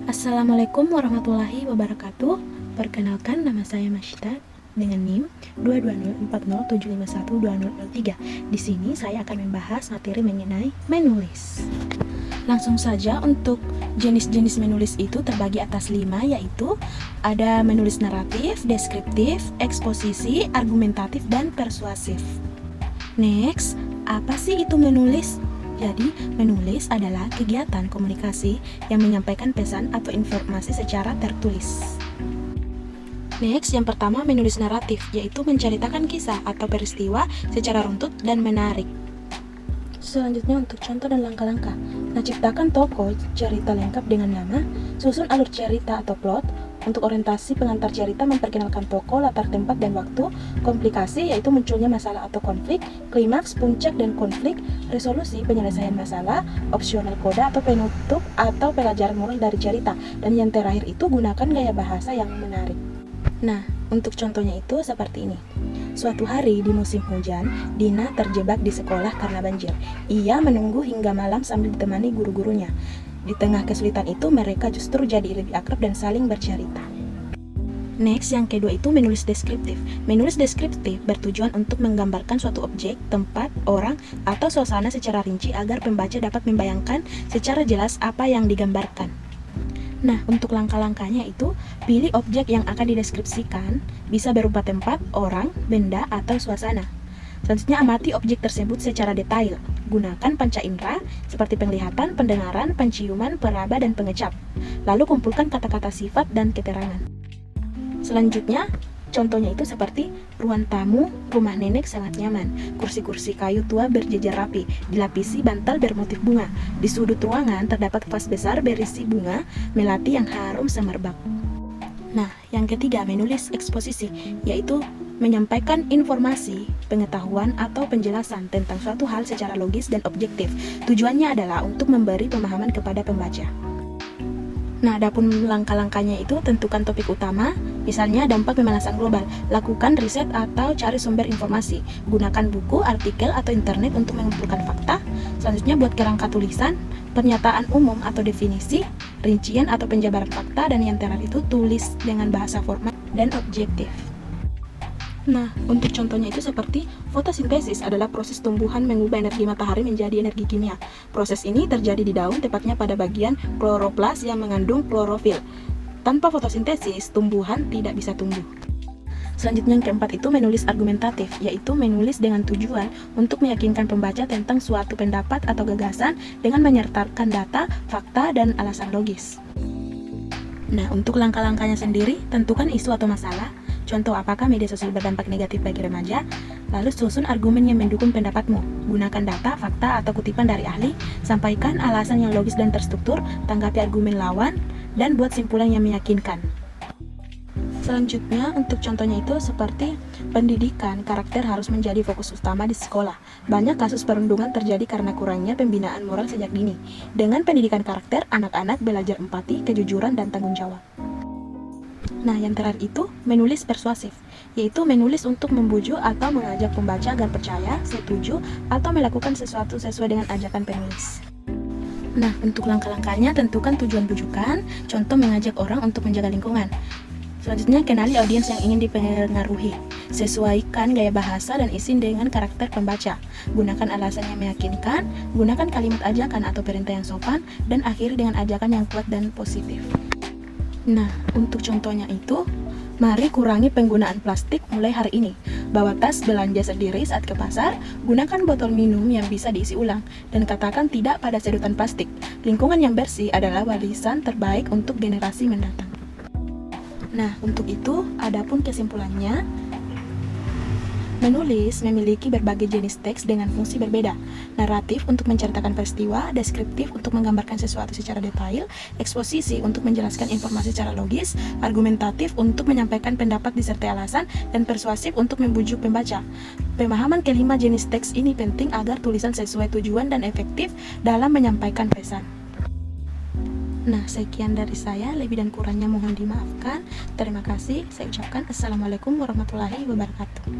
Assalamualaikum warahmatullahi wabarakatuh. Perkenalkan, nama saya Masyita dengan NIM 22040751203. Di sini saya akan membahas materi mengenai menulis. Langsung saja, untuk jenis-jenis menulis itu terbagi atas 5, yaitu ada menulis naratif, deskriptif, eksposisi, argumentatif, dan persuasif. Next, apa sih itu menulis? Jadi, menulis adalah kegiatan komunikasi yang menyampaikan pesan atau informasi secara tertulis. Next, yang pertama menulis naratif, yaitu menceritakan kisah atau peristiwa secara runtut dan menarik. Selanjutnya untuk contoh dan langkah-langkah. Nah, ciptakan tokoh cerita lengkap dengan nama, susun alur cerita atau plot. Untuk orientasi pengantar cerita, memperkenalkan tokoh, latar tempat dan waktu. Komplikasi, yaitu munculnya masalah atau konflik. Klimaks, puncak dan konflik. Resolusi, penyelesaian masalah. Opsional, koda atau penutup atau pelajaran moral dari cerita. Dan yang terakhir itu, gunakan gaya bahasa yang menarik. Nah, untuk contohnya itu seperti ini. Suatu hari di musim hujan, Dina terjebak di sekolah karena banjir. Ia menunggu hingga malam sambil ditemani guru-gurunya. Di tengah kesulitan itu, mereka justru jadi lebih akrab dan saling bercerita. Next, yang kedua itu menulis deskriptif. Menulis deskriptif bertujuan untuk menggambarkan suatu objek, tempat, orang, atau suasana secara rinci agar pembaca dapat membayangkan secara jelas apa yang digambarkan. Nah, untuk langkah-langkahnya itu, pilih objek yang akan dideskripsikan, bisa berupa tempat, orang, benda, atau suasana. Selanjutnya, amati objek tersebut secara detail. Gunakan panca indera seperti penglihatan, pendengaran, penciuman, peraba, dan pengecap. Lalu kumpulkan kata-kata sifat dan keterangan. Selanjutnya, contohnya itu seperti ruang tamu, rumah nenek sangat nyaman. Kursi-kursi kayu tua berjejer rapi, dilapisi bantal bermotif bunga. Di sudut ruangan terdapat vas besar berisi bunga melati yang harum semerbak. Nah, yang ketiga menulis eksposisi, yaitu menyampaikan informasi, pengetahuan, atau penjelasan tentang suatu hal secara logis dan objektif. Tujuannya adalah untuk memberi pemahaman kepada pembaca. Nah, adapun langkah-langkahnya itu, tentukan topik utama, misalnya dampak pemanasan global. Lakukan riset atau cari sumber informasi. Gunakan buku, artikel, atau internet untuk mengumpulkan fakta. Selanjutnya, buat kerangka tulisan, pernyataan umum atau definisi, rincian atau penjabaran fakta, dan yang terakhir itu tulis dengan bahasa formal dan objektif. Nah, untuk contohnya itu seperti fotosintesis adalah proses tumbuhan mengubah energi matahari menjadi energi kimia. Proses ini terjadi di daun, tepatnya pada bagian kloroplas yang mengandung klorofil. Tanpa fotosintesis, tumbuhan tidak bisa tumbuh. Selanjutnya yang keempat itu menulis argumentatif, yaitu menulis dengan tujuan untuk meyakinkan pembaca tentang suatu pendapat atau gagasan dengan menyertakan data, fakta, dan alasan logis. Nah, untuk langkah-langkahnya sendiri, tentukan isu atau masalah. Contoh, apakah media sosial berdampak negatif bagi remaja? Lalu susun argumen yang mendukung pendapatmu. Gunakan data, fakta, atau kutipan dari ahli. Sampaikan alasan yang logis dan terstruktur. Tanggapi argumen lawan, dan buat simpulan yang meyakinkan. Selanjutnya, untuk contohnya itu seperti pendidikan karakter harus menjadi fokus utama di sekolah. Banyak kasus perundungan terjadi karena kurangnya pembinaan moral sejak dini. Dengan pendidikan karakter, anak-anak belajar empati, kejujuran, dan tanggung jawab. Nah, yang terakhir itu menulis persuasif, yaitu menulis untuk membujuk atau mengajak pembaca agar percaya, setuju, atau melakukan sesuatu sesuai dengan ajakan penulis. Nah, untuk langkah-langkahnya, tentukan tujuan bujukan, contoh mengajak orang untuk menjaga lingkungan. Selanjutnya, kenali audiens yang ingin dipengaruhi. Sesuaikan gaya bahasa dan isi dengan karakter pembaca. Gunakan alasan yang meyakinkan, gunakan kalimat ajakan atau perintah yang sopan, dan akhiri dengan ajakan yang kuat dan positif. Nah, untuk contohnya itu, mari kurangi penggunaan plastik mulai hari ini. Bawa tas belanja sendiri saat ke pasar, gunakan botol minum yang bisa diisi ulang, dan katakan tidak pada sedotan plastik. Lingkungan yang bersih adalah warisan terbaik untuk generasi mendatang. Nah, untuk itu, adapun kesimpulannya, menulis memiliki berbagai jenis teks dengan fungsi berbeda. Naratif untuk menceritakan peristiwa, deskriptif untuk menggambarkan sesuatu secara detail, eksposisi untuk menjelaskan informasi secara logis, argumentatif untuk menyampaikan pendapat disertai alasan, dan persuasif untuk membujuk pembaca. Pemahaman kelima jenis teks ini penting agar tulisan sesuai tujuan dan efektif dalam menyampaikan pesan. Nah, sekian dari saya, lebih dan kurangnya mohon dimaafkan. Terima kasih. Saya ucapkan Assalamualaikum warahmatullahi wabarakatuh.